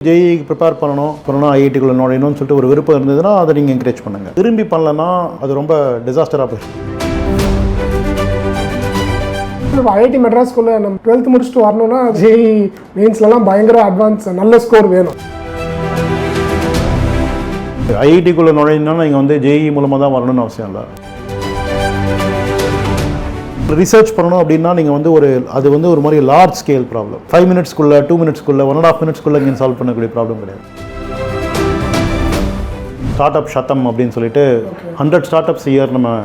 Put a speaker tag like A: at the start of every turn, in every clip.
A: ஜேஇக்கு prepare பண்ணணும் ஐஐடிக்குள்ள நுழையணும்னு சொல்லிட்டு ஒரு விருப்பம் இருந்ததுன்னா அதை நீங்கள் என்கரேஜ் பண்ணுங்கள். திரும்பி பண்ணலன்னா அது ரொம்ப டிசாஸ்டராக போயிடும்.
B: ஐஐடி மெட்ராஸ்குள்ளே நம்ம 12th முடிச்சுட்டு வரணும்னா ஜேஇ மெயின்ஸ்லாம் பயங்கர அட்வான்ஸ் நல்ல ஸ்கோர் வேணும்.
A: ஐஐடிக்குள்ளே நுழையணும்னா நீங்கள் வந்து ஜேஇ மூலமாக தான் வரணும்னு அவசியம் இல்லை. ரிசர்ச் பண்ணணும் அப்படின்னா நீங்கள் வந்து அது வந்து ஒரு மாதிரி லார்ஜ் ஸ்கேல் ப்ராப்ளம். 5 மினிட்ஸ்க்குள்ளே 2 மினிட்ஸ்க்குள்ளே 1.5 மினிட்ஸ்க்குள்ளே நீங்கள் சால்வ் பண்ணக்கூடிய ப்ராப்ளம் கிடையாது. ஸ்டார்ட் அப் சத்தம் அப்படின்னு சொல்லிட்டு 100 ஸ்டார்ட் அப்ஸ் இயர் நம்ம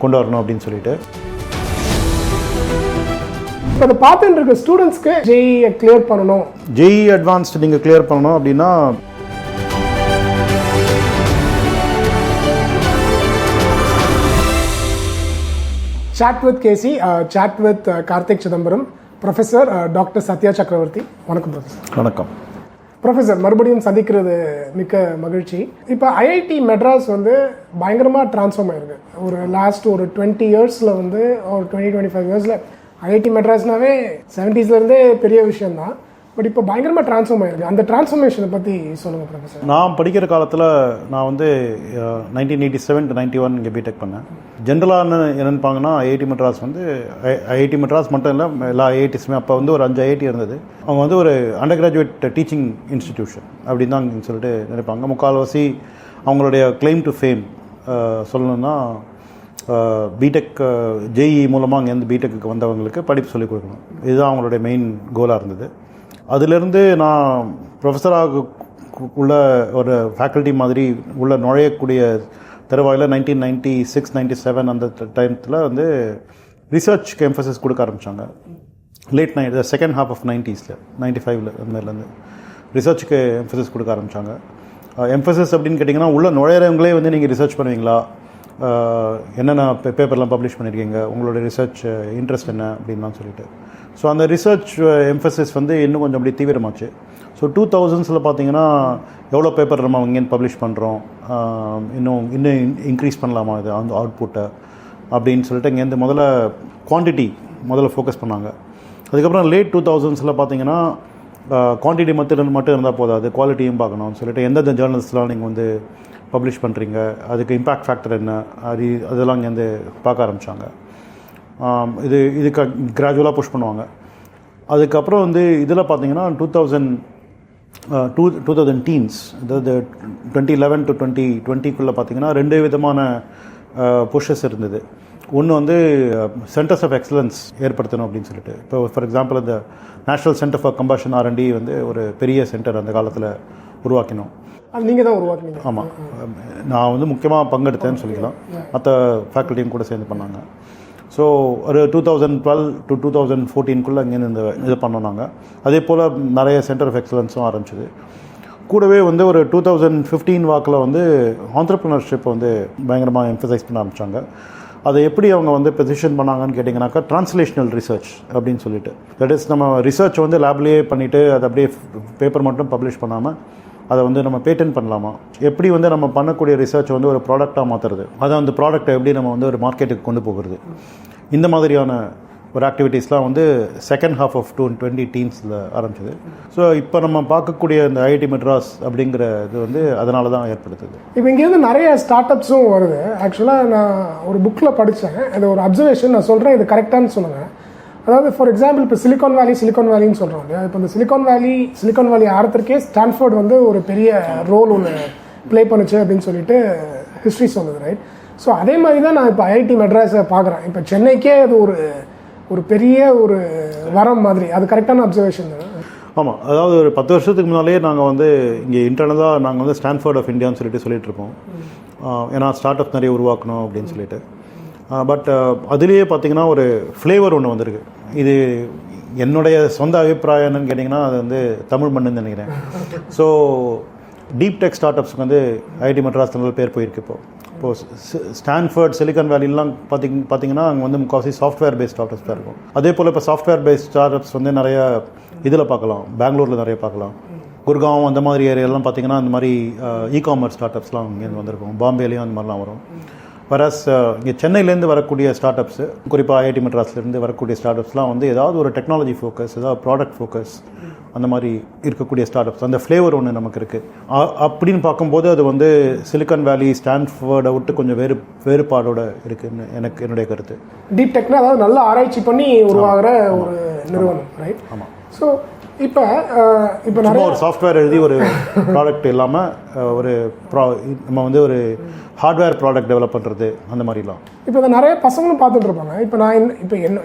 A: கொண்டு வரணும் அப்படின்னு சொல்லிட்டு
B: இப்போ அதை பார்த்துட்டு இருக்க ஸ்டூடெண்ட்ஸ்க்கு ஜேஇயை கிளியர் பண்ணணும்,
A: ஜேஇ அட்வான்ஸ்டு நீங்கள் கிளியர் பண்ணணும் அப்படின்னா
B: chat with KC, chat with Karthik Chidambaram, professor doctor Sathya Chakravarthy. வணக்கம் ப்ரொஃபஸர்.
A: வணக்கம்
B: ப்ரொஃபஸர், மறுபடியும் சந்திக்கிறது மிக்க மகிழ்ச்சி. இப்போ ஐஐடி மெட்ராஸ் வந்து பயங்கரமாக ட்ரான்ஸ்ஃபார்ம் ஆயிருக்கு. லாஸ்ட் 20 இயர்ஸில் வந்து ஒரு 20-25 இயர்ஸில் ஐஐடி மெட்ராஸ்னாவே 70ஸ்லேருந்தே பெரிய விஷயம்தான். பட் இப்போ பயங்கரமாக ட்ரான்ஸ்ஃபார்ம் ஆயிருக்கு. அந்த டிரான்ஸ்ஃபர்மேஷனை பற்றி சொல்லுங்கள் ப்ரொஃபஸர்.
A: நான் படிக்கிற காலத்தில் நான் வந்து 1987 to 91 இங்கே பிடெக் பண்ணேன். ஜென்ரலாக என்னென்னு ஐஐடி மெட்ராஸ் வந்து ஐஐடி மெட்ராஸ் மட்டும் இல்லை, எல்லா ஐஐடிஸுமே அப்போ வந்து ஒரு 5 ஐஐடி இருந்தது. அவங்க வந்து ஒரு அண்டர் கிராஜுவேட் டீச்சிங் இன்ஸ்டிடியூஷன் அப்படின்னு தான் சொல்லிட்டு நினைப்பாங்க. முக்கால்வாசி அவங்களுடைய கிளைம் டு ஃபேம் சொல்லணுன்னா பிடெக் ஜேஇ மூலமாக அங்கேருந்து பிடெக்கு வந்தவங்களுக்கு படிப்பு சொல்லிக் கொடுக்கணும். இதுதான் அவங்களுடைய மெயின் கோலாக இருந்தது. அதிலிருந்து நான் ப்ரொஃபஸராக உள்ள ஒரு ஃபேக்கல்ட்டி மாதிரி உள்ள நுழையக்கூடிய தருவாயில் 1996-97 அந்த டைமத்தில் வந்து ரிசர்ச்க்கு எம்ஃபசிஸ் கொடுக்க ஆரம்பித்தாங்க. லேட் செகண்ட் ஹாஃப் ஆஃப் 90ஸ்ல 95 அதுமாதிரிலேருந்து ரிசர்ச்சுக்கு எம்ஃபசிஸ் கொடுக்க ஆரம்பித்தாங்க. எம்ஃபசிஸ் அப்படின்னு கேட்டிங்கன்னா உள்ள நுழையிறவங்களே வந்து நீங்கள் ரிசர்ச் பண்ணுவீங்களா, என்னென்ன பேப்பர்லாம் பப்ளிஷ் பண்ணியிருக்கீங்க, உங்களோட ரிசர்ச் இன்ட்ரெஸ்ட் என்ன அப்படின்லாம் சொல்லிட்டு. ஸோ அந்த ரிசர்ச் எம்ஃபசிஸ் வந்து இன்னும் கொஞ்சம் அப்படி தீவிரமாச்சு. ஸோ 2000s பார்த்தீங்கன்னா எவ்வளோ பேப்பர் நம்ம இங்கேருந்து பப்ளிஷ் பண்ணுறோம், இன்னும் இன்க்ரீஸ் பண்ணலாமா இது அந்த அவுட்புட்டை அப்படின்னு சொல்லிட்டு இங்கேருந்து முதல்ல ஃபோக்கஸ் பண்ணாங்க. அதுக்கப்புறம் லேட் 2000s பார்த்தீங்கன்னா குவான்டிட்டி மட்டும் இருந்தால் போதாது, குவாலிட்டியும் பார்க்கணும்னு சொல்லிட்டு எந்தெந்த ஜேர்னல்ஸ்லாம் நீங்கள் வந்து பப்ளிஷ் பண்ணுறீங்க, அதுக்கு இம்பேக்ட் ஃபேக்டர் என்ன, அதெல்லாம் இங்கேருந்து பார்க்க ஆரம்பித்தாங்க. இது கிராஜுவலாக புஷ் பண்ணுவாங்க. அதுக்கப்புறம் வந்து இதில் பார்த்தீங்கன்னா 2000 டீன்ஸ், அதாவது 2011 to 2020 பார்த்தீங்கன்னா 2 விதமான புஷஸ் இருந்தது. ஒன்று வந்து சென்டர்ஸ் ஆஃப் எக்ஸலன்ஸ் ஏற்படுத்தணும் அப்படின்னு சொல்லிட்டு. இப்போ ஃபார் எக்ஸாம்பிள் இந்த national centre for combustion R&D வந்து ஒரு பெரிய சென்டர் அந்த காலத்தில் உருவாக்கினோம்.
B: அது நீங்கள் தான் உருவாக்குனீங்க?
A: ஆமாம், நான் வந்து முக்கியமாக பங்கெடுத்தேன்னு சொல்லிக்கலாம். மற்ற ஃபேக்கல்ட்டியும் கூட சேர்ந்து பண்ணாங்க. ஸோ ஒரு 2012 to 2014 இங்கேருந்து இது பண்ணோம் நாங்கள். அதே போல் நிறைய சென்டர் ஆஃப் எக்ஸலன்ஸும் ஆரம்பிச்சிது. கூடவே வந்து ஒரு 2015 வாக்கில் வந்து ஆண்டர்ப்ரினர்ஷிப் வந்து பயங்கரமாக எம்ஃபசைஸ் பண்ண ஆரம்பித்தாங்க. அதை எப்படி அவங்க வந்து பொசிஷன் பண்ணாங்கன்னு கேட்டிங்கனாக்கா ட்ரான்ஸ்லேஷனல் ரிசர்ச் அப்படின்னு சொல்லிட்டு. தட் இஸ் நம்ம ரிசர்ச் வந்து லேப்லேயே பண்ணிவிட்டு அதை அப்படியே பேப்பர் மட்டும் பப்ளிஷ் பண்ணாமல் அதை வந்து நம்ம பேட்டன்ட் பண்ணலாமா, எப்படி வந்து நம்ம பண்ணக்கூடிய ரிசர்ச் வந்து ஒரு ப்ராடக்டாக மாற்றுறது, அதை அந்த ப்ராடக்டை எப்படி நம்ம வந்து ஒரு மார்க்கெட்டுக்கு கொண்டு போகிறது, இந்த மாதிரியான ஒரு ஆக்டிவிட்டீஸ்லாம் வந்து செகண்ட் ஹாஃப் ஆஃப் 2010s ஆரம்பிச்சது. ஸோ இப்போ நம்ம பார்க்கக்கூடிய இந்த ஐஐடி மெட்ராஸ் அப்படிங்கிற இது வந்து அதனால தான் ஏற்படுத்துது.
B: இப்போ இங்கேருந்து நிறைய ஸ்டார்ட் அப்ஸும் வருது. ஆக்சுவலாக நான் ஒரு புக்கில் படித்தேன், அது ஒரு அப்சர்வேஷன் நான் சொல்கிறேன், இது கரெக்டானு சொல்லுங்கள். அதாவது ஃபார் எக்ஸாம்பிள் இப்போ சிலிகான் வேலின்னு சொல்கிறோம் இல்லையா. இப்போ இந்த சிலிகான் வேலி ஆரத்திற்கே ஸ்டான்ஃபோர்ட் வந்து ஒரு பெரிய ரோல் ஒன்று ப்ளே பண்ணுச்சு அப்படின்னு சொல்லிட்டு ஹிஸ்ட்ரி சொல்லுது, ரைட்? ஸோ அதே மாதிரி தான் நான் இப்போ ஐஐடி மெட்ராஸை பார்க்குறேன். இப்போ சென்னைக்கே அது ஒரு பெரிய ஒரு வரம் மாதிரி. அது கரெக்டான அப்சர்வேஷன் தானே?
A: ஆமாம், அதாவது ஒரு 10 வருஷத்துக்கு முன்னாலே நாங்கள் வந்து இங்கே இன்டர்னலாக நாங்கள் வந்து ஸ்டான்ஃபோர்ட் ஆஃப் இந்தியான்னு சொல்லிட்டு இருக்கோம். ஏன்னா ஸ்டார்ட் அப் நிறைய உருவாக்கணும் அப்படின்னு சொல்லிட்டு. பட் அதுலேயே பார்த்திங்கன்னா ஒரு ஃப்ளேவர் ஒன்று வந்திருக்கு. இது என்னுடைய சொந்த அபிப்பிராயம் என்னன்னு கேட்டிங்கன்னா அது வந்து தமிழ் மண்ணுன்னு நினைக்கிறேன். ஸோ டீப் டெக் ஸ்டார்ட் அப்ஸுக்கு வந்து ஐஐடி மெட்ராஸ் நல்ல பேர் போயிருக்கு. இப்போது ஸ்டான்ஃபோர்ட், சிலிகான் வேலிலாம் பார்த்திங்கன்னா அங்கே வந்து முக்கால்வாசி சாஃப்ட்வேர் பேஸ்ட் ஸ்டார்ட் அப்ஸ் தான் இருக்கும். அதே போல் இப்போ சாஃப்ட்வேர் பேஸ்ட் ஸ்டார்ட் அப்ஸ் வந்து நிறைய இதில் பார்க்கலாம், பெங்களூரில் நிறைய பார்க்கலாம், குர்காம் அந்த மாதிரி ஏரியாலாம் பார்த்திங்கன்னா அந்த மாதிரி இ-காமர்ஸ் ஸ்டார்ட் அப்ஸ்லாம் இங்கேருந்து வந்திருக்கும். பாம்பேலேயும் அந்த மாதிரிலாம் வரும். வரஸ் இங்கே சென்னையிலேருந்து வரக்கூடிய ஸ்டார்ட் அப்ஸு, குறிப்பாக ஐஐடி மெட்ராஸ்லேருந்து வரக்கூடிய ஸ்டார்ட் அப்ஸ்லாம் வந்து ஏதாவது ஒரு டெக்னாலஜி ஃபோக்கஸ், ஏதாவது ப்ராடக்ட் ஃபோக்கஸ் அந்த மாதிரி இருக்கக்கூடிய ஸ்டார்ட் அப்ஸ், அந்த ஃப்ளேவர் ஒன்று நமக்கு இருக்குது. அப்படின்னு பார்க்கும்போது அது வந்து சிலிக்கான் வேலி, ஸ்டான்ஃபோர்டை விட்டு கொஞ்சம் வேறுபாடோட இருக்குன்னு என்னுடைய கருத்து.
B: டீப் டெக்னா அதாவது நல்ல ஆராய்ச்சி பண்ணி உருவாகிற ஒரு நிறுவனம், ரைட்?
A: ஆமாம்.
B: ஸோ இப்போ நிறைய
A: ஒரு சாஃப்ட்வேர் எழுதி ஒரு ப்ராடக்ட் இல்லாமல் ஒரு நம்ம வந்து ஒரு ஹார்ட்வேர் ப்ராடக்ட் டெவலப் பண்ணுறது அந்த மாதிரிலாம்.
B: இப்போ இதை நிறைய பசங்களும் பார்த்துட்டு இருப்பாங்க. இப்போ நான் இப்போ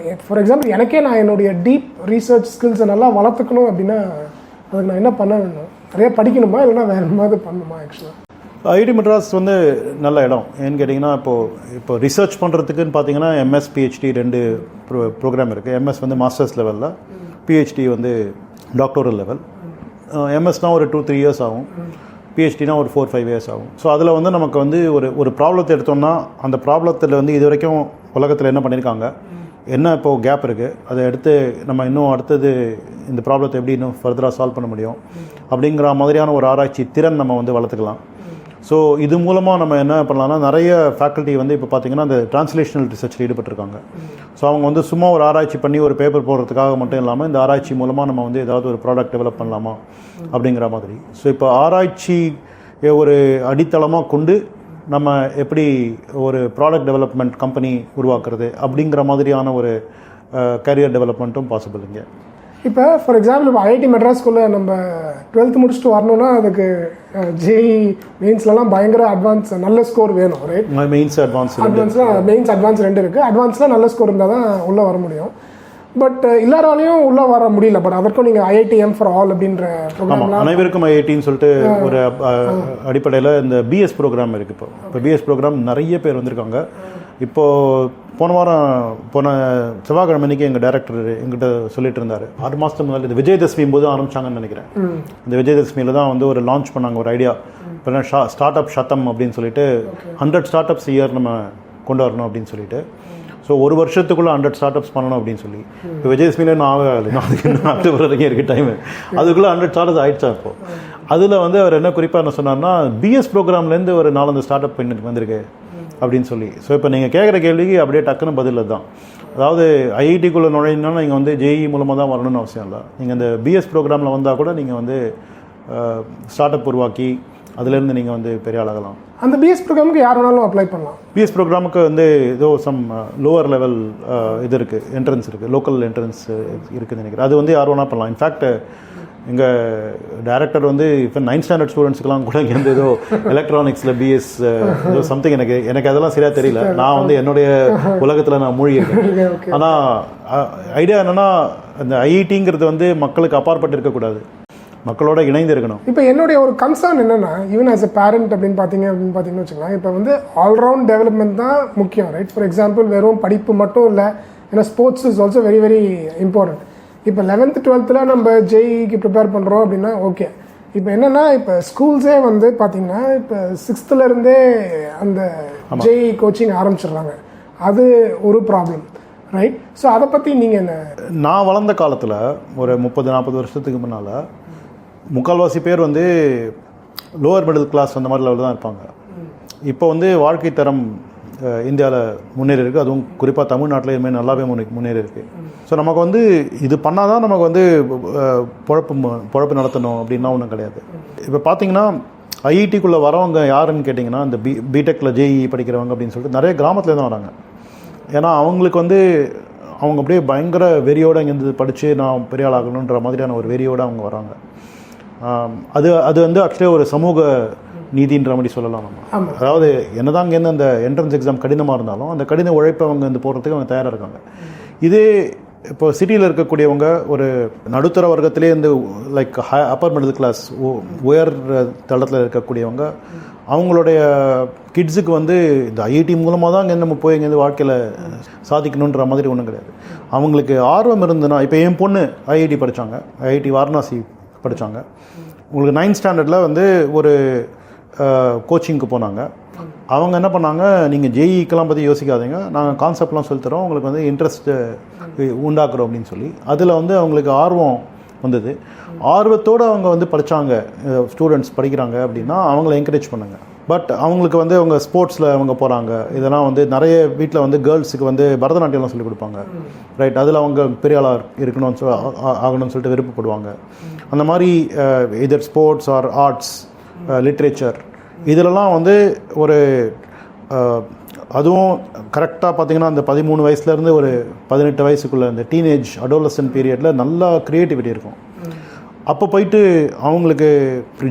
B: ஃபார் எக்ஸாம்பிள் எனக்கே நான் என்னுடைய டீப் ரீசர்ச் ஸ்கில்ஸை நல்லா வளர்த்துக்கணும் அப்படின்னா அதுக்கு நான் என்ன பண்ண வேணும்? நிறைய படிக்கணுமா இல்லைன்னா வேறு மாதிரி பண்ணணுமா? ஆக்சுவலாக
A: ஐஐடி மெட்ராஸ் வந்து நல்ல இடம். ஏன்னு கேட்டிங்கன்னா இப்போ ரிசர்ச் பண்ணுறதுக்குன்னு பார்த்தீங்கன்னா எம்எஸ் பிஹெச்டி 2 ப்ரோக்ராம் இருக்குது. எம்எஸ் வந்து மாஸ்டர்ஸ் லெவலில், பிஹெச்டி வந்து டாக்டோரல் லெவல். எம்எஸ்னால் ஒரு 2-3 இயர்ஸ் ஆகும், பிஹெச்டினா ஒரு 4-5 இயர்ஸ் ஆகும். ஸோ அதில் வந்து நமக்கு வந்து ஒரு ப்ராப்ளத்தை எடுத்தோம்னா அந்த ப்ராப்ளத்தில் வந்து இது வரைக்கும் உலகத்தில் என்ன பண்ணியிருக்காங்க, என்ன இப்போது கேப் இருக்குது, அதை எடுத்து நம்ம இன்னும் அடுத்தது இந்த ப்ராப்ளத்தை எப்படி இன்னும் ஃபர்தராக சால்வ் பண்ண முடியும் அப்படிங்கிற மாதிரியான ஒரு ஆராய்ச்சி திறன் நம்ம வந்து வளர்த்துக்கலாம். ஸோ இது மூலமாக நம்ம என்ன பண்ணலாம்னா, நிறைய ஃபேக்கல்ட்டி வந்து இப்போ பார்த்திங்கன்னா அந்த டிரான்ஸ்லேஷனல் ரிசர்ச்சில் ஈடுபட்டிருக்காங்க. ஸோ அவங்க வந்து சும்மா ஒரு ஆராய்ச்சி பண்ணி ஒரு பேப்பர் போடுறதுக்காக மட்டும் இல்லாமல் இந்த ஆராய்ச்சி மூலமாக நம்ம வந்து ஏதாவது ஒரு ப்ராடக்ட் டெவலப் பண்ணலாமா அப்படிங்கிற மாதிரி. ஸோ இப்போ ஆராய்ச்சி ஒரு அடித்தளமாக கொண்டு நம்ம எப்படி ஒரு ப்ராடக்ட் டெவலப்மெண்ட் கம்பெனி உருவாக்குறது அப்படிங்கிற மாதிரியான ஒரு கரியர் டெவலப்மெண்ட்டும் பாசிபிள் இங்கே.
B: இப்போ ஃபார் எக்ஸாம்பிள் இப்போ ஐஐடி மெட்ராஸ்குள்ளே நம்ம 12th முடிச்சுட்டு வரணும்னா அதுக்கு ஜேஇ மெயின்ஸ்லாம் பயங்கர அட்வான்ஸ் நல்ல ஸ்கோர் வேணும், ரைட்?
A: மெயின்ஸ் அட்வான்ஸில்
B: 2 இருக்குது. அட்வான்ஸில் நல்ல ஸ்கோர் இருந்தால் தான் உள்ளே வர முடியும். பட் எல்லாராலையும் உள்ளே வர முடியல. பட் அதற்கும் நீங்கள் ஐஐடிஎம் ஃபார் ஆல் அப்படின்ற ப்ரோக்ராம்,
A: அனைவருக்கும் ஐஐடின்னு சொல்லிட்டு ஒரு அடிப்படையில் இந்த பிஎஸ் ப்ரோக்ராம் இருக்குது. இப்போ பிஎஸ் ப்ரோக்ராம் நிறைய பேர் வந்திருக்காங்க. இப்போது போன செவ்வாய்க்கிழமை அன்றைக்கி எங்கள் டைரக்டர் எங்கிட்ட சொல்லிட்டு இருந்தார், 6 மாதத்துக்கு முன்னாடி இந்த விஜயதசமி போது ஆரம்பிச்சாங்கன்னு நினைக்கிறேன். இந்த விஜயதசமியில் தான் வந்து ஒரு லான்ச் பண்ணாங்க ஒரு ஐடியா. இப்போ ஸ்டார்ட் அப் சத்தம் அப்படின்னு சொல்லிட்டு 100 ஸ்டார்ட் அப்ஸ் இயர் நம்ம கொண்டு வரணும் அப்படின்னு சொல்லிட்டு. ஸோ ஒரு வருஷத்துக்குள்ளே 100 ஸ்டார்ட் அப்ஸ் பண்ணணும் அப்படின்னு சொல்லி. இப்போ விஜயதசமியில் இன்னும் ஆகலை, அதுக்கு இன்னும் அக்டோபர் வரைக்கும் இருக்குது டைமு. அதுக்குள்ளே 100 ஸ்டார்ட் அப்ஸ் ஆகிடுச்சா இப்போது. அதில் வந்து அவர் என்ன குறிப்பாக என்ன சொன்னார்னா, பிஎஸ் ப்ரோக்ராம்லேருந்து ஒரு 4-5 ஸ்டார்ட் அப் பண்ணிட்டு வந்திருக்கு அப்படின்னு சொல்லி. ஸோ இப்போ நீங்கள் கேட்குற கேள்விக்கு அப்படியே டக்குன்னு பதில் தான். அதாவது ஐஐடிக்குள்ளே நுழையினா நீங்கள் வந்து ஜேஇ மூலமாக தான் வரணும்னு அவசியம் இல்லை. நீங்கள் இந்த பிஎஸ் ப்ரோக்ராமில் வந்தால் கூட நீங்கள் வந்து ஸ்டார்ட் அப் உருவாக்கி அதுலேருந்து நீங்கள் வந்து பெரிய ஆளாகலாம்.
B: அந்த பிஎஸ் ப்ரோக்ராமுக்கு யார் வேணாலும் அப்ளை பண்ணலாம்.
A: பிஎஸ் ப்ரோக்ராமுக்கு வந்து ஏதோ சம் லோவர் லெவல் இது இருக்குது, என்ட்ரன்ஸ் இருக்குது, லோக்கல் என்ட்ரன்ஸ் இருக்குதுன்னு நினைக்கிறேன். அது வந்து யார் வேணால் பண்ணலாம். இன்ஃபேக்ட் எங்கள் டைரக்டர் வந்து இப்போ 9th ஸ்டாண்டர்ட் ஸ்டூடெண்ட்ஸ்க்குலாம் கூட இங்கே வந்து ஏதோ எலக்ட்ரானிக்ஸில் பிஎஸ் ஏதோ சம்திங் எனக்கு அதெல்லாம் சரியாக தெரியல. நான் வந்து என்னுடைய உலகத்தில் நான் மூழ்கியிருக்கேன். ஆனால் ஐடியா என்னென்னா, அந்த ஐஐடிங்கிறது வந்து மக்களுக்கு அப்பாற்பட்டு இருக்கக்கூடாது, மக்களோட இணைந்து இருக்கணும்.
B: இப்போ என்னுடைய ஒரு கன்சர்ன் என்னென்னா, ஈவன் ஆஸ் எ பேரண்ட் அப்படின்னு பார்த்தீங்கன்னு வச்சுக்கலாம், இப்போ வந்து ஆல்ரவுண்ட் டெவலப்மெண்ட் தான் முக்கியம், ரைட்? ஃபார் எக்ஸாம்பிள் வெறும் படிப்பு மட்டும் இல்லை, ஏன்னா sports is also very very important. இப்போ 11th 12th நம்ம ஜேஇக்கு ப்ரிப்பேர் பண்ணுறோம் அப்படின்னா ஓகே. இப்போ என்னென்னா, இப்போ ஸ்கூல்ஸே வந்து பார்த்தீங்கன்னா இப்போ 6th இருந்தே அந்த ஜேஇ கோச்சிங் ஆரம்பிச்சிடுறாங்க. அது ஒரு ப்ராப்ளம், ரைட்? ஸோ அதை பற்றி நீங்கள் என்ன?
A: நான் வளர்ந்த காலத்தில் ஒரு 30-40 வருஷத்துக்கு முன்னால் முக்கால்வாசி பேர் வந்து லோவர் மிடில் கிளாஸ் அந்த மாதிரி லெவலில் தான் இருப்பாங்க. இப்போ வந்து வாழ்க்கை தரம் இந்தியாவில் முன்னேறி இருக்குது. அதுவும் குறிப்பாக தமிழ்நாட்டில் இதுமாதிரி நல்லாவே முன்னேறி இருக்குது. ஸோ நமக்கு வந்து இது பண்ணால் தான் நமக்கு வந்து பொழப்பு நடத்தணும் அப்படின்லாம் ஒன்றும் கிடையாது. இப்போ பார்த்தீங்கன்னா ஐஐடிக்குள்ளே வரவங்க யாருன்னு கேட்டிங்கன்னா, இந்த பிடெக்கில் ஜேஇ படிக்கிறவங்க அப்படின்னு சொல்லிட்டு நிறைய கிராமத்துலேருந்து வராங்க. ஏன்னா அவங்களுக்கு வந்து அவங்க அப்படியே பயங்கர வெறியோடு இங்கேருந்து படித்து நான் பெரிய ஆளாகணுன்ற மாதிரியான ஒரு வெறியோடு அவங்க வராங்க. அது வந்து ஆக்சுவலி ஒரு சமூக நீதின்ற மாதிரி சொல்லலாம் நம்ம. அதாவது என்னதான் இங்கேருந்து அந்த என்ட்ரன்ஸ் எக்ஸாம் கடினமாக இருந்தாலும் அந்த கடின உழைப்பை அவங்க வந்து போடுறதுக்கு அவங்க தயாராக இருக்காங்க. இதே இப்போ சிட்டியில் இருக்கக்கூடியவங்க ஒரு நடுத்தர வர்க்கத்திலே இந்த லைக் அப்பர் மிடில் கிளாஸ் உயர் தளத்தில் இருக்கக்கூடியவங்க, அவங்களுடைய கிட்ஸுக்கு வந்து இந்த ஐஐடி மூலமாக தான் இங்கே நம்ம போய் இங்கேருந்து வாழ்க்கையில் சாதிக்கணுன்ற மாதிரி ஒன்றும் கிடையாது. அவங்களுக்கு ஆர்வம் இருந்ததுன்னா, இப்போ என் பொண்ணு ஐஐடி படித்தாங்க, ஐஐடி வாரணாசி படித்தாங்க. உங்களுக்கு 9th ஸ்டாண்டர்டில் வந்து ஒரு கோச்சிங்க்கு போனாங்க. அவங்க என்ன பண்ணாங்க, நீங்கள் ஜேஇக்கெல்லாம் பற்றி யோசிக்காதீங்க, நாங்கள் கான்செப்ட்லாம் சொல்லித்தரோம், உங்களுக்கு வந்து இன்ட்ரெஸ்ட்டு உண்டாக்குறோம் அப்படின்னு சொல்லி அதில் வந்து அவங்களுக்கு ஆர்வம் வந்தது. ஆர்வத்தோடு அவங்க வந்து படித்தாங்க, ஸ்டூடெண்ட்ஸ் படிக்கிறாங்க அப்படின்னா அவங்கள என்கரேஜ் பண்ணுங்க. பட் அவங்களுக்கு வந்து அவங்க ஸ்போர்ட்ஸில் அவங்க போகிறாங்க. இதெல்லாம் வந்து நிறைய வீட்டில் வந்து கேர்ள்ஸுக்கு வந்து பரதநாட்டியம்லாம் சொல்லிக் கொடுப்பாங்க, ரைட்? அதில் அவங்க பெரிய ஆளாக இருக்கணும்னு ஆகணும்னு சொல்லிட்டு விருப்பப்படுவாங்க. அந்த மாதிரி இதர் ஸ்போர்ட்ஸ் ஆர் ஆர்ட்ஸ், லிட்ரேச்சர், இதிலலாம் வந்து ஒரு அதுவும் கரெக்டாக பார்த்தீங்கன்னா அந்த 13 வயசுலேருந்து ஒரு 18 வயசுக்குள்ளே இந்த டீனேஜ் அடோலசன்ட் பீரியடில் நல்லா க்ரியேட்டிவிட்டி இருக்கும். அப்போ போயிட்டு அவங்களுக்கு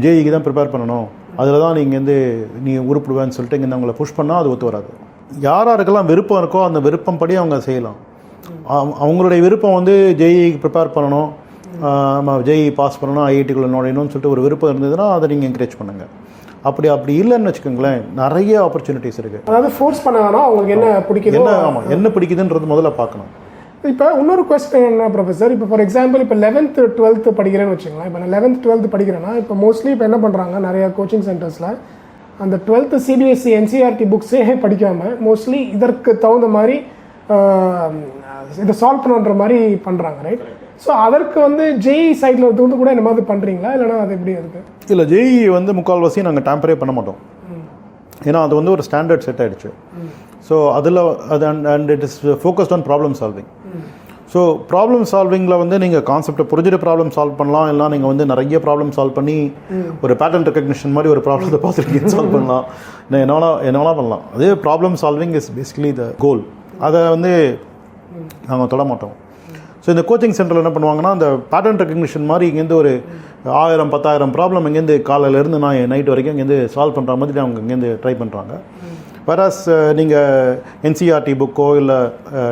A: ஜேஇக்கு தான் ப்ரிப்பேர் பண்ணணும், அதில் தான் நீ உருப்பிடுவேன்னு சொல்லிட்டு இங்கே அவங்கள புஷ் பண்ணால் அது ஒத்து வராது. யாருக்கெல்லாம் விருப்பம் இருக்கோ அந்த விருப்பம் படி அவங்க செய்யலாம். அவங்களுடைய விருப்பம் வந்து ஜேஇக்கு ப்ரிப்பேர் பண்ணணும், ஜேஇ பாஸ் பண்ணணும், ஐஐடிக்குள்ளே நுழையணும்னு சொல்லிட்டு ஒரு விருப்பம் இருந்ததுன்னா அதை நீங்கள் என்கரேஜ் பண்ணுங்கள். அப்படி இல்லைன்னு வச்சுக்கோங்களேன், நிறைய ஆப்பர்ச்சுனிட்டிஸ் இருக்குது.
B: அதாவது ஃபோர்ஸ் பண்ண வேணாம், அவங்களுக்கு என்ன பிடிக்குது,
A: என்ன பிடிக்குதுன்றது முதல்ல பார்க்கணும்.
B: இப்போ இன்னொரு கொஸ்டின் என்ன ப்ரொஃபஸர், இப்போ ஃபார் எக்ஸாம்பிள் இப்போ 11th 12th படிக்கிறேன்னு வச்சுக்கலாம். இப்போ நான் 11th 12th படிக்கிறேன்னா இப்போ மோஸ்ட்லி இப்போ என்ன பண்ணுறாங்க நிறைய கோச்சிங் சென்டர்ஸில் அந்த 12th சிபிஎஸ்சி என்சிஆர்டி புக்ஸே படிக்காமல் மோஸ்ட்லி இதற்கு தகுந்த மாதிரி இதை சால்வ் பண்ணுற மாதிரி பண்ணுறாங்க, ரைட்? ஸோ அதற்கு வந்து ஜேஇ சைடில் வந்து கூட இந்த மாதிரி பண்ணுறீங்களா, இல்லைனா அது எப்படி இருக்குது?
A: இல்லை, ஜேஇ வந்து முக்கால்வாசி நாங்கள் டேம்பரே பண்ண மாட்டோம். ஏன்னா அது வந்து ஒரு ஸ்டாண்டர்ட் செட் ஆகிடுச்சு. ஸோ அதில் அது and it is focused on problem solving. So problem சால்விங்கில் வந்து நீங்கள் கான்செப்டை புரிஞ்சுட்டு ப்ராப்ளம் சால்வ் பண்ணலாம், இல்லை நீங்கள் வந்து நிறைய ப்ராப்ளம் சால்வ் பண்ணி ஒரு பேட்டர்ன் ரெக்கக்னிஷன் மாதிரி ஒரு ப்ராப்ளத்தை பார்த்துட்டு சால்வ் பண்ணலாம், என்னெல்லாம் பண்ணலாம். அதே problem solving is basically the goal. அதை வந்து நாங்கள் தொட மாட்டோம். ஸோ இந்த கோச்சிங் சென்டரில் என்ன பண்ணுவாங்கன்னா அந்த பேட்டர்ன் ரெக்கக்னிஷன் மாதிரி இங்கேருந்து ஒரு 1000-10,000 ப்ராப்ளம் இங்கேருந்து காலையிலேருந்து நான் நைட் வரைக்கும் இங்கேருந்து சால்வ் பண்ணுற மாதிரி அவங்க இங்கேருந்து ட்ரை பண்ணுறாங்க. வேறாஸ் நீங்கள் என்சிஆர்டி புக்கோ இல்லை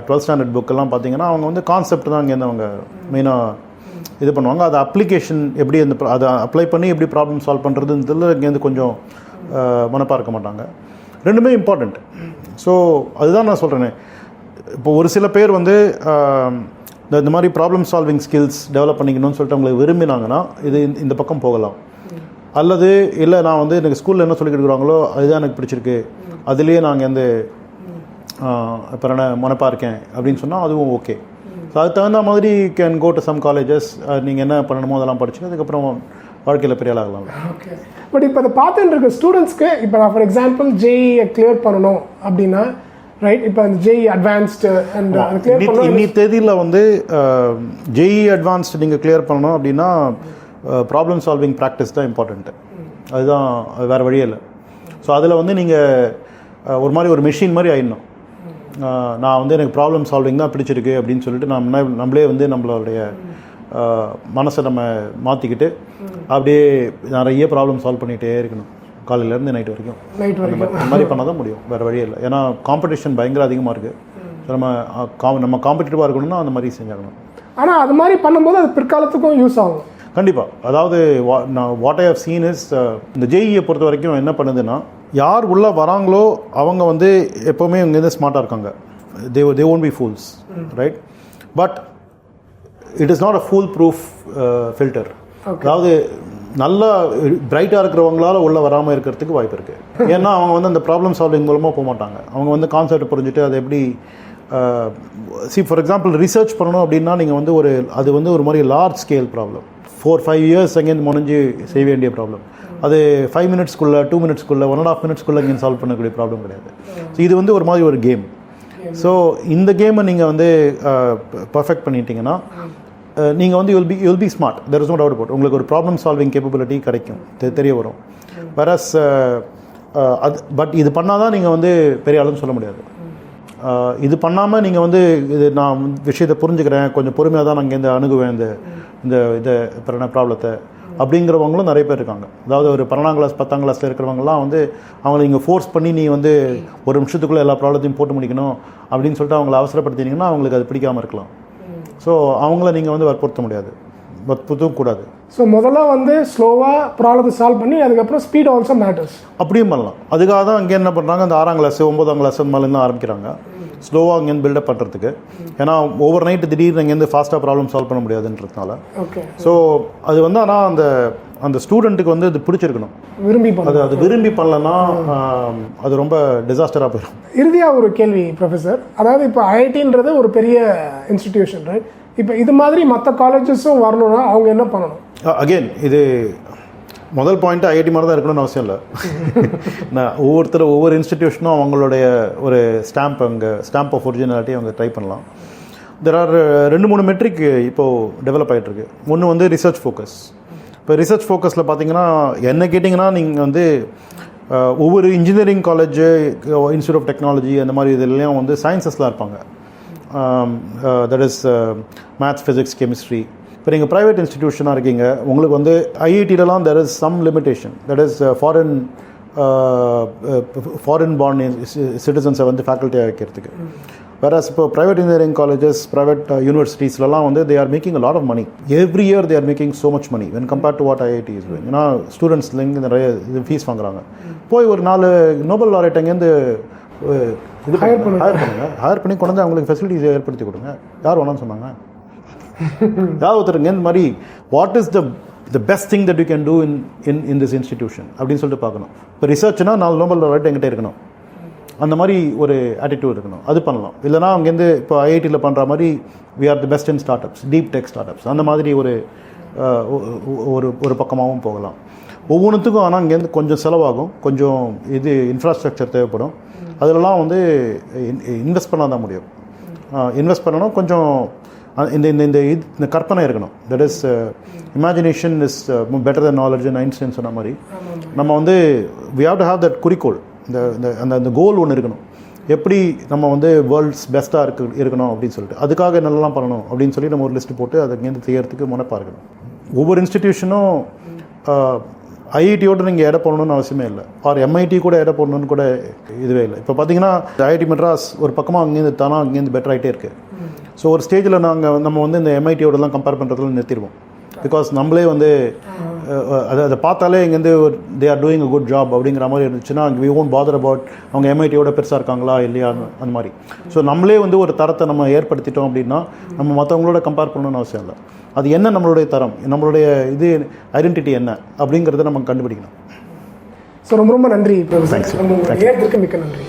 A: 12th ஸ்டாண்டர்ட் புக்கெல்லாம் பார்த்தீங்கன்னா அவங்க வந்து கான்செப்ட் தான் இங்கேருந்து அவங்க மெயினாக இது பண்ணுவாங்க. அதை அப்ளிகேஷன் எப்படி அதை அப்ளை பண்ணி எப்படி ப்ராப்ளம் சால்வ் பண்ணுறதுன்றதுல இங்கேருந்து கொஞ்சம் மனப்பாக இருக்க மாட்டாங்க. ரெண்டுமே இம்பார்ட்டண்ட். ஸோ அதுதான் நான் சொல்கிறேனே, இப்போ ஒரு சில பேர் வந்து இந்த மாதிரி ப்ராப்ளம் சால்விங் ஸ்கில்ஸ் டெவலப் பண்ணிக்கணும்னு சொல்லிட்டு அவங்களுக்கு விரும்பினாங்கன்னா இந்த பக்கம் போகலாம். அல்லது இல்லை நான் வந்து எனக்கு ஸ்கூலில் என்ன சொல்லி கொடுக்குறாங்களோ அதுதான் எனக்கு பிடிச்சிருக்கு, அதுலேயே நாங்கள் வந்து இப்போ நான் மனப்பாக இருக்கேன் அப்படின்னு சொன்னால் அதுவும் ஓகே. ஸோ அதுக்கு தகுந்த மாதிரி can go to some colleges, நீங்கள் என்ன பண்ணணுமோ அதெல்லாம் படிச்சுட்டு அதுக்கப்புறம் வாழ்க்கையில் பெரிய ஆளாகலாம்.
B: ஓகே. பட் இப்போ அதை பார்த்துட்டு இருக்க ஸ்டூடெண்ட்ஸ்க்கு இப்போ நான் ஃபார் எக்ஸாம்பிள் ஜேஇயை கிளியர் பண்ணணும் அப்படின்னா, ரைட், இப்போ அந்த ஜேஇ அட்வான்ஸ்டு அண்ட்
A: இன்னி தேதியில் வந்து ஜேஇ அட்வான்ஸ்டு நீங்கள் கிளியர் பண்ணணும் அப்படின்னா ப்ராப்ளம் சால்விங் ப்ராக்டிஸ் தான் இம்பார்ட்டண்ட்டு. அதுதான், வேறு வழியே இல்லை. ஸோ அதில் வந்து நீங்கள் ஒரு மாதிரி ஒரு மெஷின் மாதிரி ஆயிடணும். நான் வந்து எனக்கு ப்ராப்ளம் சால்விங் தான் பிடிச்சிருக்கு அப்படின்னு சொல்லிட்டு நம்மளே வந்து நம்மளுடைய மனசை நம்ம மாற்றிக்கிட்டு அப்படியே நிறைய ப்ராப்ளம் சால்வ் பண்ணிகிட்டே இருக்கணும் காலையிலேருந்து நைட் வரைக்கும். அந்த மாதிரி பண்ணால் தான் முடியும், வேறு வழியே இல்லை. ஏன்னா காம்படிஷன் பயங்கர அதிகமாக இருக்குது. ஸோ நம்ம காம்படிட்டிவாக இருக்கணும்னா அந்த மாதிரி செஞ்சாகணும்.
B: ஆனால் அது மாதிரி பண்ணும்போது அது பிற்காலத்துக்கும் யூஸ் ஆகும்
A: கண்டிப்பாக. அதாவது what I have seen is, இந்த ஜேஇயை பொறுத்த வரைக்கும் என்ன பண்ணுதுன்னா, யார் உள்ளே வராங்களோ அவங்க வந்து எப்போவுமே இங்கேருந்து ஸ்மார்ட்டாக இருக்காங்க. தே won't be fools, right? But it is not a full proof filter. அதாவது நல்லா பிரைட்டாக இருக்கிறவங்களால உள்ளே வராமல் இருக்கிறதுக்கு வாய்ப்பு இருக்குது. ஏன்னா அவங்க வந்து அந்த ப்ராப்ளம் சால்விங் மூலமாக போக மாட்டாங்க. அவங்க வந்து கான்செப்ட் புரிஞ்சுட்டு அதை எப்படி ஃபார் எக்ஸாம்பிள் ரிசர்ச் பண்ணணும் அப்படின்னா நீங்கள் வந்து அது வந்து ஒரு மாதிரி லார்ஜ் ஸ்கேல் ப்ராப்ளம், 4-5 இயர்ஸ் அங்கேருந்து முடிஞ்சு செய்ய வேண்டிய ப்ராப்ளம். அது 5 மினிட்ஸ்க்குள்ளே 2 மினிட்ஸ்க்குள்ளே 1.5 மினிட்ஸ்க்குள்ளே இங்கே சால்வ் பண்ணக்கூடிய ப்ராப்ளம் கிடையாது. ஸோ இது வந்து ஒரு மாதிரி ஒரு கேம். ஸோ இந்த கேமை நீங்கள் வந்து பர்ஃபெக்ட் பண்ணிட்டீங்கன்னா நீங்கள் வந்து you'll be smart. There is no doubt about. உங்களுக்கு ஒரு ப்ராப்ளம் சால்விங் கேப்பபிலிட்டி கிடைக்கும், தெரிய வரும். வேறஸ் பட் இது பண்ணால் தான் நீங்கள் வந்து பெரிய ஆளுன்னு சொல்ல முடியாது. இது பண்ணாமல் நீங்கள் வந்து இது நான் விஷயத்தை புரிஞ்சுக்கிறேன், கொஞ்சம் பொறுமையாக தான் நான் இங்கேருந்து அணுகுவேன் இதை ப்ராப்ளத்தை அப்படிங்கிறவங்களும் நிறைய பேர் இருக்காங்க. அதாவது ஒரு 12ஆம் கிளாஸ் 10ஆம் கிளாஸில் இருக்கிறவங்கலாம் வந்து அவங்களை நீங்கள் ஃபோர்ஸ் பண்ணி நீ வந்து ஒரு நிமிஷத்துக்குள்ளே எல்லா ப்ராப்ளத்தையும் போட்டு முடிக்கணும் அப்படின்னு சொல்லிட்டு அவங்களை அவசரப்படுத்தினீங்கன்னா அவங்களுக்கு அது பிடிக்காமல் இருக்கலாம். ஸோ அவங்கள நீங்கள் வந்து வற்புறுத்த முடியாது, வற்புறுத்தவும் கூடாது.
B: ஸோ முதல்ல வந்து ஸ்லோவாக ப்ராப்ளத்தை சால்வ் பண்ணி அதுக்கப்புறம் ஸ்பீட் ஆல்சோ மேட்டர்ஸ்
A: அப்படியும் பண்ணலாம். அதுக்காக தான் அங்கே என்ன பண்ணுறாங்க, அந்த 6ஆம் கிளாஸ் 9ஆம் கிளாஸ் அந்த மாதிரிலாம் ஆரம்பிக்கிறாங்க ஸ்லோவாக அங்கேருந்து பில்டப் பண்ணுறதுக்கு. ஏன்னா ஓவர் நைட்டு திடீர்னு அங்கேருந்து ஃபாஸ்ட்டாக ப்ராப்ளம் சால்வ் பண்ண முடியாதுன்றதுனால.
B: ஓகே.
A: ஸோ அது வந்து ஆனால் அந்த ஸ்டூடெண்ட்டுக்கு வந்து அது பிடிச்சிருக்கணும், அது விரும்பி பண்ணலன்னா அது ரொம்ப டிசாஸ்டராக போயிடும்.
B: இறுதியாக ஒரு கேள்வி ப்ரொஃபஸர், அதாவது இப்போ ஐஐடின்றது ஒரு பெரிய இன்ஸ்டிடியூஷன், ரைட்? இப்போ இது மாதிரி மற்ற காலேஜஸும் வரணும்னா அவங்க என்ன பண்ணணும்?
A: அகெயின் இது முதல் பாயிண்ட் ஐஐடி மாதிரி தான் இருக்கணும்னு அவசியம் இல்லை. நான் ஒவ்வொரு இன்ஸ்டிடியூஷனும் அவங்களுடைய ஒரு ஸ்டாம்ப் ஆஃப் ஒரிஜினாலிட்டி அவங்க ட்ரை பண்ணலாம். தெர் ஆர் 2-3 மெட்ரிக் இப்போது டெவலப் ஆகிட்டுருக்கு. ஒன்று வந்து ரிசர்ச் ஃபோக்கஸ். இப்போ ரிசர்ச் ஃபோக்கஸில் பார்த்தீங்கன்னா என்ன கேட்டிங்கன்னா, நீங்கள் வந்து ஒவ்வொரு engineering college, institute of technology அந்த மாதிரி இதுலேயும் வந்து சயின்சஸ்லாம் இருப்பாங்க. That is maths, physics, chemistry. இப்போ நீங்கள் ப்ரைவேட் இன்ஸ்டிடியூஷனாக இருக்கீங்க, உங்களுக்கு வந்து ஐஐடிலலாம் there is some limitation. That is foreign born சிட்டிசன்ஸை வந்து ஃபேக்கல்ட்டியாக வைக்கிறதுக்கு. Whereas இப்போ ப்ரைவேட் இன்ஜினியரிங் காலேஜஸ், ப்ரைவேட் யூனிவர்சிட்டிஸ்லாம் வந்து they are making a lot of money. Every year they are making so much money when compared to what IIT is doing. ஏன்னா ஸ்டூடெண்ட்ஸ்லேருந்து நிறைய fees வாங்குறாங்க. போய் ஒரு 4 நோபல் லாரெட் அங்கேருந்து ஹையர் பண்ணி கொண்டு வந்து அவங்களுக்கு ஃபெசிலிட்டிஸ் ஏற்படுத்தி கொடுங்க. யார் வேணாம்னு சொன்னாங்க? யார் ஒருத்தருங்க இந்த மாதிரி what is the best thing that you can do in this institution அப்படின்னு சொல்லிட்டு பார்க்கணும். இப்போ ரிசர்ச்னா 4 நோபல் லாரெட் எங்கிட்ட இருக்கணும், அந்த மாதிரி ஒரு ஆட்டிடியூட் இருக்கணும். அது பண்ணலாம். இல்லைனா அங்கேருந்து இப்போ ஐஐடியில் பண்ணுற மாதிரி we are the best in startups, deep tech startups, அந்த மாதிரி ஒரு பக்கமாகவும் போகலாம். ஒவ்வொன்றுத்துக்கும் ஆனால் இங்கேருந்து கொஞ்சம் செலவாகும், கொஞ்சம் இன்ஃப்ராஸ்ட்ரக்சர் தேவைப்படும். அதிலலாம் வந்து இன்வெஸ்ட் பண்ணால் தான் முடியும். இன்வெஸ்ட் பண்ணணும். கொஞ்சம் இந்த கற்பனை இருக்கணும். That is imagination is better than knowledge. Einstein சொன்ன மாதிரி நம்ம வந்து we have to have that குறிக்கோள். அந்த கோல் ஒன்று இருக்கணும். எப்படி நம்ம வந்து வேர்ல்ட்ஸ் பெஸ்ட்டாக இருக்கணும் அப்படின்னு சொல்லிட்டு அதுக்காக என்னெல்லாம் பண்ணணும் அப்படின்னு சொல்லி நம்ம ஒரு லிஸ்ட்டு போட்டு அதை இங்கேருந்து செய்யறதுக்கு முனைப்பாக இருக்கணும். ஒவ்வொரு இன்ஸ்டிடியூஷனும் ஐஐடியோடு நீங்கள் எடை போடணும்னு அவசியமே இல்லை. ஆர் எம்ஐடி கூட எடை போடணுன்னு கூட இதுவே இல்லை. இப்போ பார்த்தீங்கன்னா ஐஐடி மெட்ராஸ் ஒரு பக்கமாக அங்கேருந்து பெட்டர் ஆகிட்டே இருக்குது. ஸோ ஒரு ஸ்டேஜில் நம்ம வந்து இந்த எம்ஐடியோடலாம் கம்பேர் பண்ணுறதுல நிறுத்திடுவோம். பிகாஸ் நம்மளே வந்து அதை பார்த்தாலே இங்கேருந்து they are doing a good job அப்படிங்கிற மாதிரி இருந்துச்சுன்னா வி ஓன்ட் பாதர் அபவுட் அவங்க எம்ஐடியோட பெருசாக இருக்காங்களா இல்லையா அந்த மாதிரி. ஸோ நம்மளே வந்து ஒரு தரத்தை நம்ம ஏற்படுத்திட்டோம் அப்படின்னா நம்ம மற்றவங்களோட கம்பேர் பண்ணணும்னு அவசியம் இல்லை. அது என்ன நம்மளுடைய தரம், நம்மளுடைய ஐடென்டிட்டி என்ன அப்படிங்கிறத நம்ம கண்டுபிடிக்கணும்.
B: ஸோ ரொம்ப நன்றி. மிக்க நன்றி.